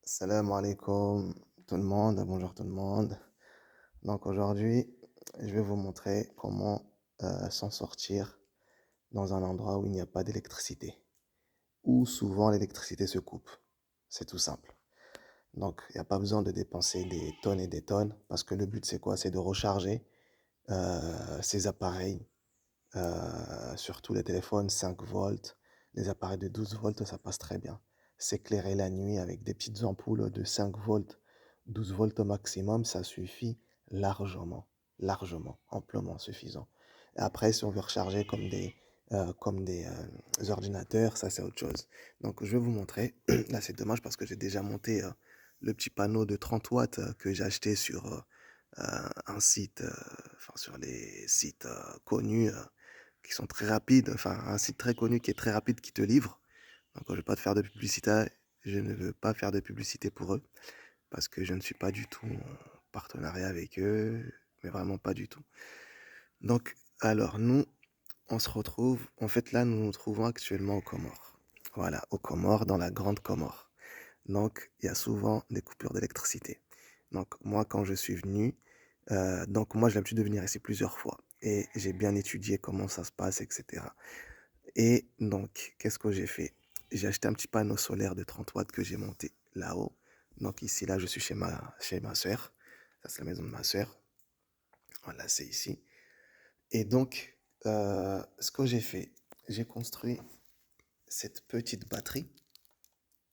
Salam alaikum tout le monde, bonjour tout le monde. Donc aujourd'hui, je vais vous montrer comment s'en sortir dans un endroit où il n'y a pas d'électricité, où souvent l'électricité se coupe. C'est tout simple. Donc il n'y a pas besoin de dépenser des tonnes et des tonnes, parce que le but c'est quoi? C'est de recharger ces appareils, surtout les téléphones 5 volts, les appareils de 12 volts, ça passe très bien. S'éclairer la nuit avec des petites ampoules de 5 volts, 12 volts au maximum, ça suffit largement, largement, amplement suffisant. Et après, si on veut recharger comme des ordinateurs, ça c'est autre chose. Donc je vais vous montrer. Là c'est dommage parce que j'ai déjà monté le petit panneau de 30 watts que j'ai acheté sur un site, enfin sur les sites connus qui sont très rapides, enfin un site très connu qui est très rapide qui te livre. Donc je ne vais pas te faire de publicité, je ne veux pas faire de publicité pour eux parce que je ne suis pas du tout en partenariat avec eux, mais vraiment pas du tout. Donc alors nous, on se retrouve, en fait là nous nous trouvons actuellement aux Comores. Voilà, aux Comores, dans la Grande Comore. Donc il y a souvent des coupures d'électricité. Donc moi quand je suis venu, donc moi j'ai l'habitude de venir ici plusieurs fois et j'ai bien étudié comment ça se passe, etc. Et donc, qu'est-ce que j'ai fait? J'ai acheté un petit panneau solaire de 30 watts que j'ai monté là-haut. Donc ici, là, je suis chez ma sœur. Ça, c'est la maison de ma sœur. Voilà, c'est ici. Et donc, ce que j'ai fait, j'ai construit cette petite batterie,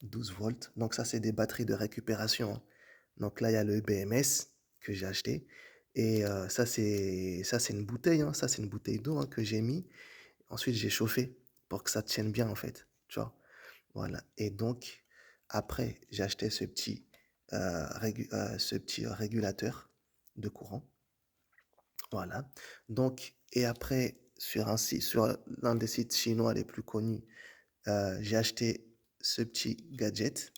12 volts. Donc ça, c'est des batteries de récupération, hein. Donc là, il y a le BMS que j'ai acheté. Et ça, c'est une bouteille, hein. Ça, c'est une bouteille d'eau, hein, que j'ai mis. Ensuite, j'ai chauffé pour que ça tienne bien, en fait. Tu vois? Voilà. Et donc, après, j'ai acheté ce petit régulateur de courant. Voilà. Donc, et après, sur l'un des sites chinois les plus connus, j'ai acheté ce petit gadget.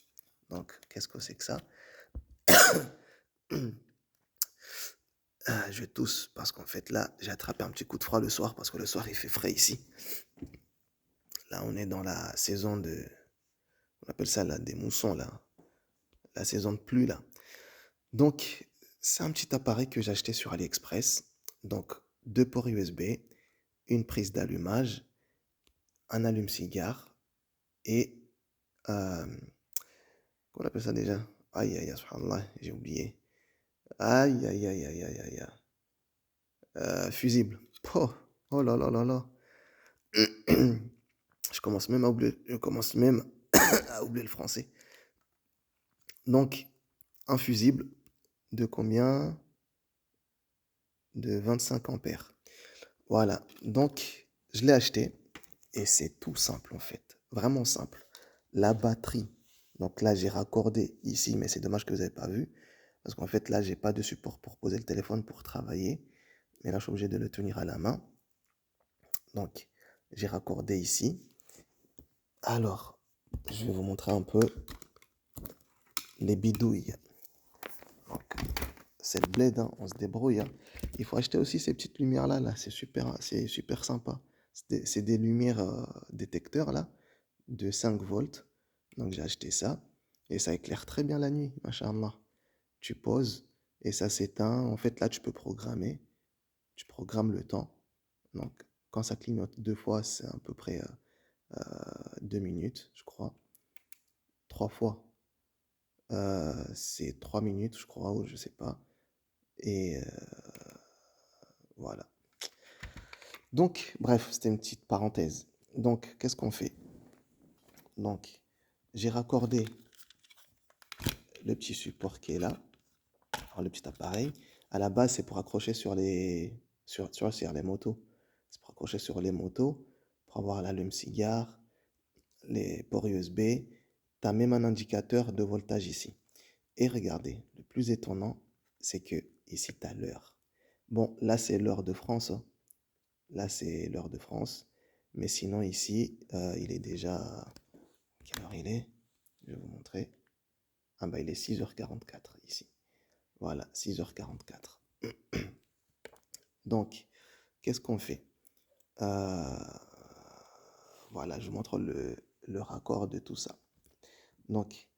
Donc, qu'est-ce que c'est que ça? Je tousse parce qu'en fait, là, j'ai attrapé un petit coup de froid le soir parce que le soir, il fait frais ici. Là, on est dans la saison on appelle ça là, des moussons, là. La saison de pluie, là. Donc, c'est un petit appareil que j'ai acheté sur AliExpress. Donc, deux ports USB, une prise d'allumage, un allume-cigare et... euh, qu'on appelle ça déjà? Aïe, aïe, aïe, subhanallah, j'ai oublié. Aïe, aïe, aïe, aïe, aïe, aïe. Fusible. Oh, oh là là là là. Je commence même à oublier le français. Donc, un fusible de combien? De 25 ampères. Voilà. Donc, je l'ai acheté. Et c'est tout simple en fait, vraiment simple. La batterie, donc là j'ai raccordé ici, mais c'est dommage que vous n'avez pas vu, parce qu'en fait là j'ai pas de support pour poser le téléphone pour travailler, mais là je suis obligé de le tenir à la main. Donc j'ai raccordé ici. Alors, je vais vous montrer un peu les bidouilles. Donc, c'est le bled, hein, on se débrouille, hein. Il faut acheter aussi ces petites lumières là, c'est super sympa. C'est des lumières détecteurs là, de 5 volts. Donc j'ai acheté ça et ça éclaire très bien la nuit, machallah. Tu poses et ça s'éteint. En fait, là, tu peux programmer. Tu programmes le temps. Donc, quand ça clignote deux fois, c'est à peu près 2 minutes, je crois. Trois fois, c'est 3 minutes, je crois, ou je sais pas. Et voilà. Donc, bref, c'était une petite parenthèse. Donc, qu'est-ce qu'on fait? Donc, j'ai raccordé le petit support qui est là, alors le petit appareil. À la base, c'est pour accrocher sur les motos. C'est pour accrocher sur les motos, pour avoir l'allume-cigare, les ports USB. Tu as même un indicateur de voltage ici. Et regardez, le plus étonnant, c'est que ici, tu as l'heure. Bon, là, c'est l'heure de France, hein. Là, c'est l'heure de France. Mais sinon, ici, il est déjà... Quelle heure il est? Je vais vous montrer. Ah bah, il est 6h44 ici. Voilà, 6h44. Donc, qu'est-ce qu'on fait? Euh, voilà, je vous montre le raccord de tout ça. Donc,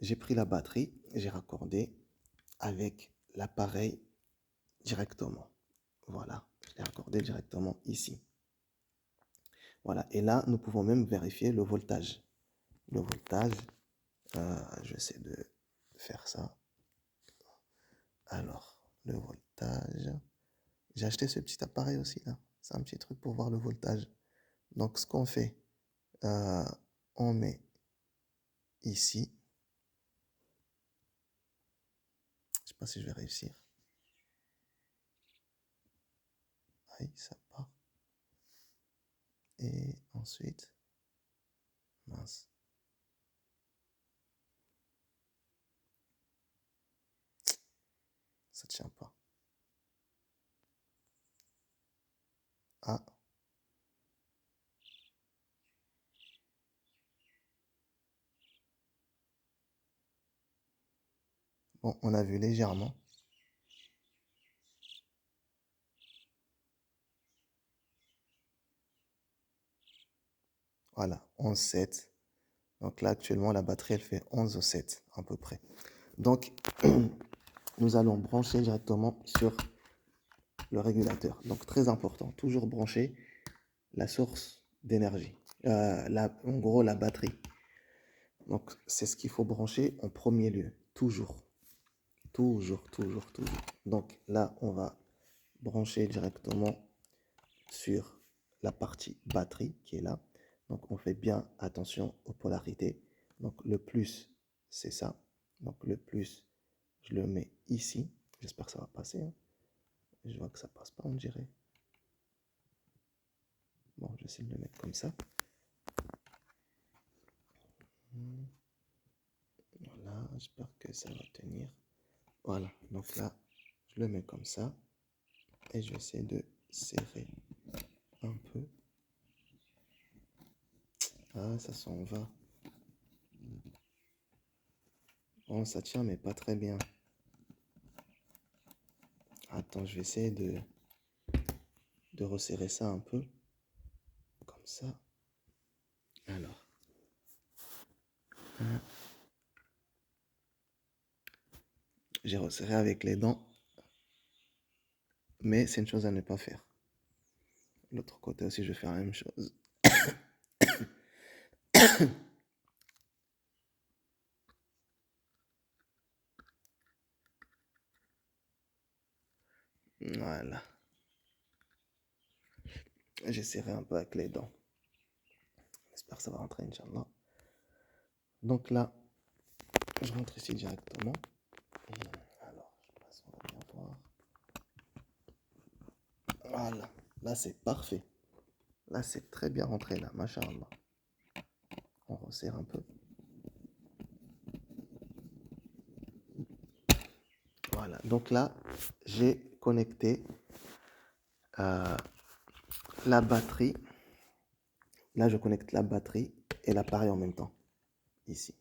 j'ai pris la batterie, j'ai raccordé avec l'appareil directement. Voilà, je l'ai raccordé directement ici. Voilà, et là, nous pouvons même vérifier le voltage. Le voltage, je vais essayer de faire ça. Alors, le voltage. J'ai acheté ce petit appareil aussi là. C'est un petit truc pour voir le voltage. Donc, ce qu'on fait, euh, on met ici. Je sais pas si je vais réussir. Aïe, ça part. Et ensuite, mince. Ça tient pas. Ah, bon, on a vu légèrement. Voilà, 11,7. Donc là, actuellement, la batterie, elle fait 11,7 à peu près. Donc, nous allons brancher directement sur le régulateur. Donc, très important, toujours brancher la source d'énergie. En gros, la batterie. Donc, c'est ce qu'il faut brancher en premier lieu. Toujours. Toujours, toujours, toujours. Donc, là, on va brancher directement sur la partie batterie qui est là. Donc, on fait bien attention aux polarités. Donc, le plus, c'est ça. Donc, le plus, je le mets ici. J'espère que ça va passer, hein. Je vois que ça passe pas, on dirait. Bon, j'essaie de le mettre comme ça. Voilà, j'espère que ça va tenir. Voilà, donc là, je le mets comme ça. Et je vais essayer de serrer un peu. Ah, ça s'en va. Bon, ça tient, mais pas très bien. Attends, je vais essayer de resserrer ça un peu. Comme ça. Alors. J'ai resserré avec les dents. Mais c'est une chose à ne pas faire. L'autre côté aussi, je vais faire la même chose. Voilà. J'ai serré un peu avec les dents. J'espère que ça va rentrer, Inch'Allah. Donc là, je rentre ici directement. Alors, je passe, on va bien voir. Voilà. Là, c'est parfait. Là, c'est très bien rentré, là. Masha'Allah. On resserre un peu. Voilà. Donc là, j'ai connecté la batterie. Là, je connecte la batterie et l'appareil en même temps. Ici.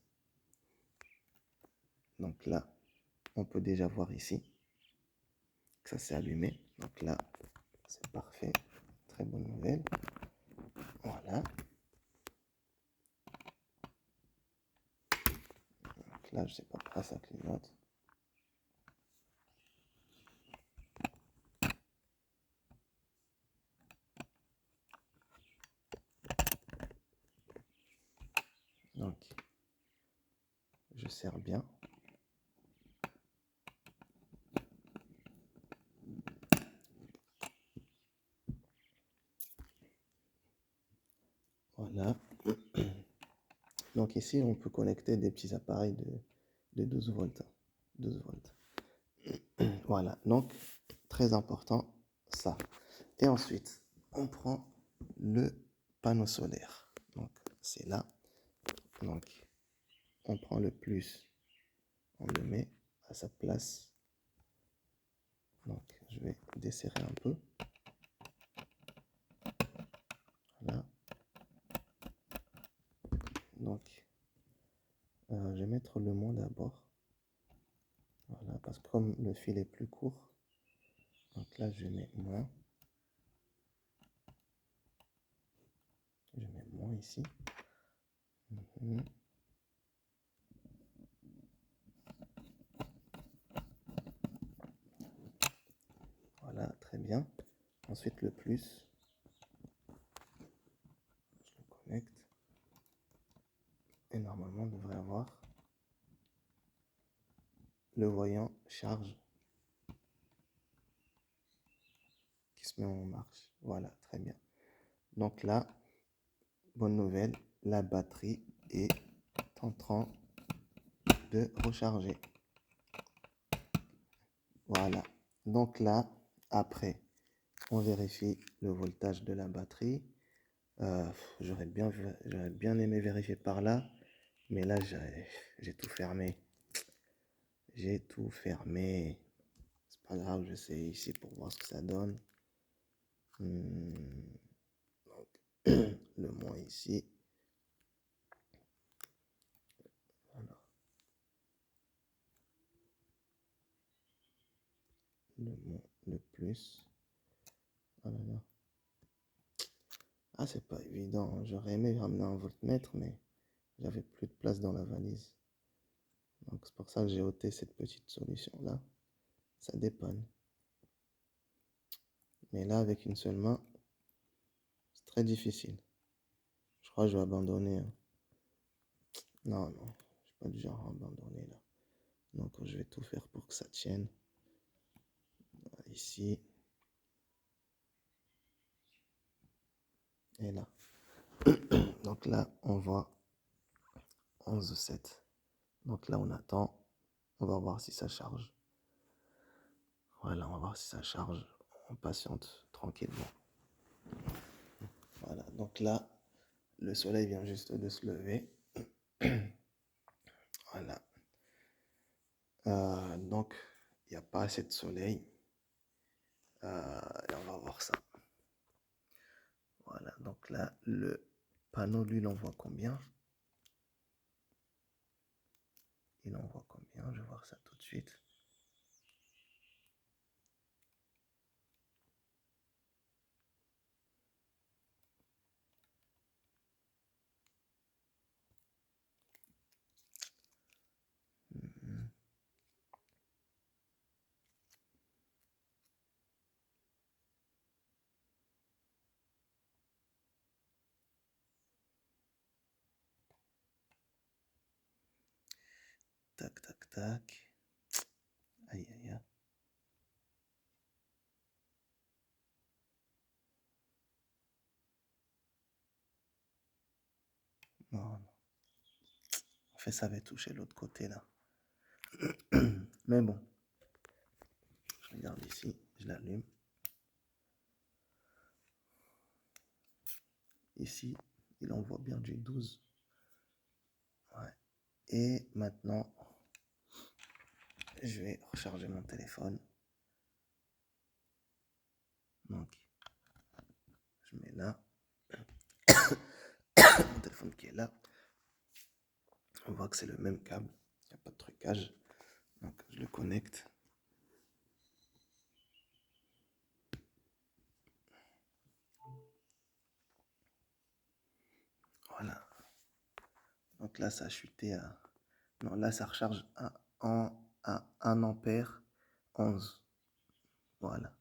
Donc là, on peut déjà voir ici que ça s'est allumé. Donc là, c'est parfait. Très bonne nouvelle. Voilà. Donc là, je sais pas pourquoi ça clignote. Donc, je serre bien. Voilà. Donc ici, on peut connecter des petits appareils de 12 volts. 12 volts. Voilà. Donc, très important, ça. Et ensuite, on prend le panneau solaire. Donc, c'est là. Donc, on prend le plus, on le met à sa place. Donc, je vais desserrer un peu. Voilà. Donc, je vais mettre le moins d'abord. Voilà, parce que comme le fil est plus court, donc là, je mets moins. Je mets moins ici. bien. Ensuite, le plus, je le connecte. Et normalement, on devrait avoir le voyant charge qui se met en marche. Voilà, très bien. Donc là, bonne nouvelle, la batterie est en train de recharger. Voilà. Donc là, après, on vérifie le voltage de la batterie. J'aurais bien aimé vérifier par là, mais là, j'ai tout fermé. J'ai tout fermé. C'est pas grave, je sais ici pour voir ce que ça donne. Donc, le moins ici. Voilà. Le moins, le plus. Oh là là. Ah, c'est pas évident, hein. J'aurais aimé ramener un voltmètre, mais j'avais plus de place dans la valise. Donc, c'est pour ça que j'ai ôté cette petite solution-là. Ça dépanne. Mais là, avec une seule main, c'est très difficile. Je crois que je vais abandonner, hein. Non, non, je suis pas du genre à abandonner là. Donc, je vais tout faire pour que ça tienne. Ici et là. Donc là, on voit 11,7. Donc là, on attend. On va voir si ça charge. Voilà, on va voir si ça charge. On patiente tranquillement. Voilà, donc là, le soleil vient juste de se lever. Voilà. Donc, il n'y a pas assez de soleil. Et on va voir ça. Voilà, donc là, le panneau, lui, il envoie combien? Il envoie combien? Je vais voir ça tout de suite. Mhm. Tac, tac, tac. Aïe, aïe, aïe. Non, non. En fait, ça avait touché l'autre côté, là. Mais bon. Je regarde ici. Je l'allume. Ici, il envoie bien du 12. Ouais. Et maintenant, je vais recharger mon téléphone. Donc, je mets là. Mon téléphone qui est là. On voit que c'est le même câble. Il n'y a pas de trucage. Donc, je le connecte. Voilà. Donc là, ça a chuté à... Non, là, ça recharge à 1 ampère 11. Voilà.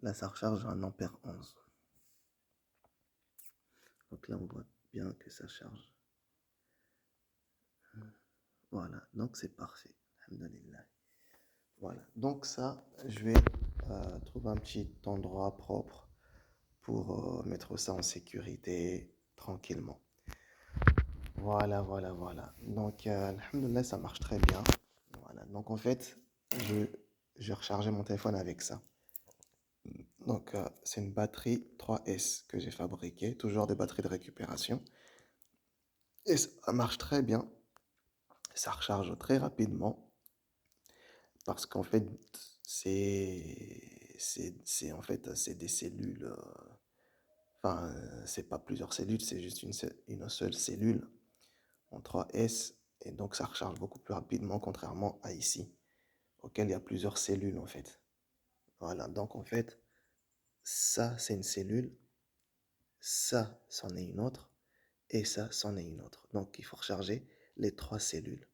Là, ça recharge à 1 ampère 11. Donc là, on voit bien que ça charge. Voilà. Donc, c'est parfait. Alhamdulillah. Voilà. Donc ça, je vais trouver un petit endroit propre pour mettre ça en sécurité tranquillement. Voilà, voilà, voilà. Donc, alhamdoulilah, ça marche très bien. Voilà. Donc, en fait, je, je rechargeais mon téléphone avec ça. Donc, c'est une batterie 3S que j'ai fabriquée, toujours des batteries de récupération. Et ça marche très bien. Ça recharge très rapidement parce qu'en fait, en fait, c'est des cellules. Enfin, c'est pas plusieurs cellules, c'est juste une seule cellule en 3S. Et donc, ça recharge beaucoup plus rapidement, contrairement à ici, auquel il y a plusieurs cellules, en fait. Voilà, donc en fait, ça, c'est une cellule, ça, c'en est une autre, et ça, c'en est une autre. Donc, il faut recharger les trois cellules.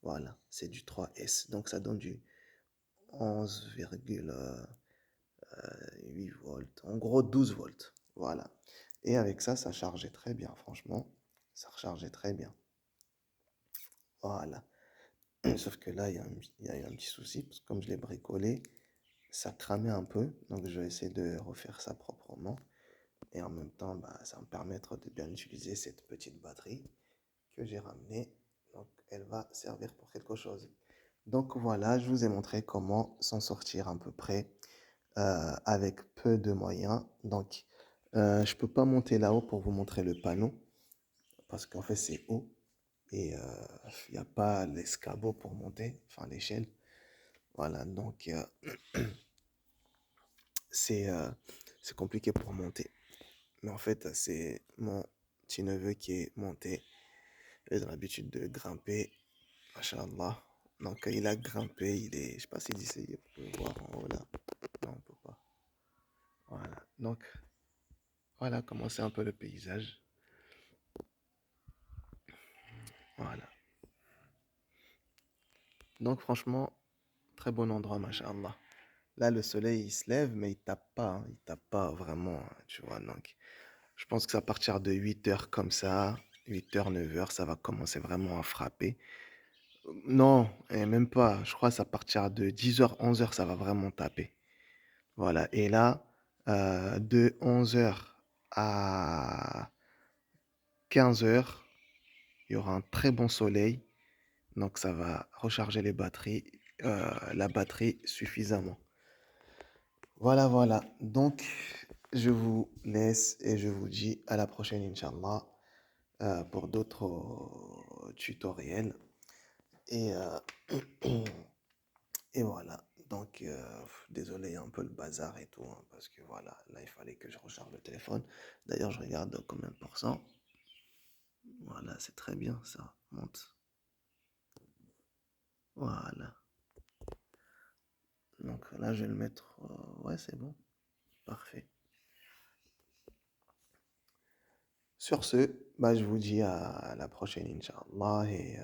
Voilà, c'est du 3S. Donc, ça donne du 11,7 8 volts, en gros 12 volts. Voilà. Et avec ça, ça chargeait très bien, franchement. Ça rechargeait très bien. Voilà. Sauf que là, il y a eu un petit souci, parce que comme je l'ai bricolé, ça cramait un peu. Donc, je vais essayer de refaire ça proprement. Et en même temps, bah, ça va me permettre de bien utiliser cette petite batterie que j'ai ramenée. Donc, elle va servir pour quelque chose. Donc, voilà, je vous ai montré comment s'en sortir à peu près avec peu de moyens. Donc, je peux pas monter là-haut pour vous montrer le panneau parce qu'en fait, c'est haut et il n'y a pas l'escabeau pour monter, enfin l'échelle. Voilà, donc c'est c'est compliqué pour monter. Mais en fait, c'est mon petit neveu qui est monté. Il a l'habitude de grimper, machallah. Donc, il a grimpé, il est, je sais pas s'il dit, on peut voir en haut là. Non, on peut pas. Voilà. Donc, voilà comment c'est un peu le paysage. Voilà. Donc, franchement, très bon endroit, machallah. Là, le soleil, il se lève, mais il tape pas, hein. Il tape pas vraiment, hein, tu vois. Donc, je pense que c'est à partir de 8 heures comme ça, 8 heures, 9 heures, ça va commencer vraiment à frapper. Non, et même pas. Je crois que c'est à partir de 10 heures, 11 heures, ça va vraiment taper. Voilà. Et là, de 11 heures à 15 heures, il y aura un très bon soleil. Donc, ça va recharger la batterie suffisamment. Voilà, voilà. Donc, je vous laisse et je vous dis à la prochaine, Inch'Allah, pour d'autres tutoriels. Et, et voilà. Donc, désolé un peu le bazar et tout, hein, parce que voilà, là, il fallait que je recharge le téléphone. D'ailleurs, je regarde combien de pourcents. Voilà, c'est très bien, ça monte. Voilà. Donc là, je vais le mettre. Ouais, c'est bon. Parfait. Sur ce, bah, je vous dis à la prochaine, Inch'Allah, et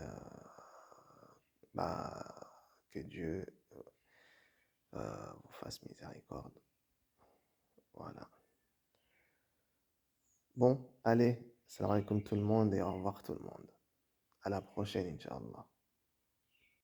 bah, que Dieu vous fasse miséricorde. Voilà. Bon, allez, salam alaikum tout le monde et au revoir tout le monde. À la prochaine, Inch'Allah.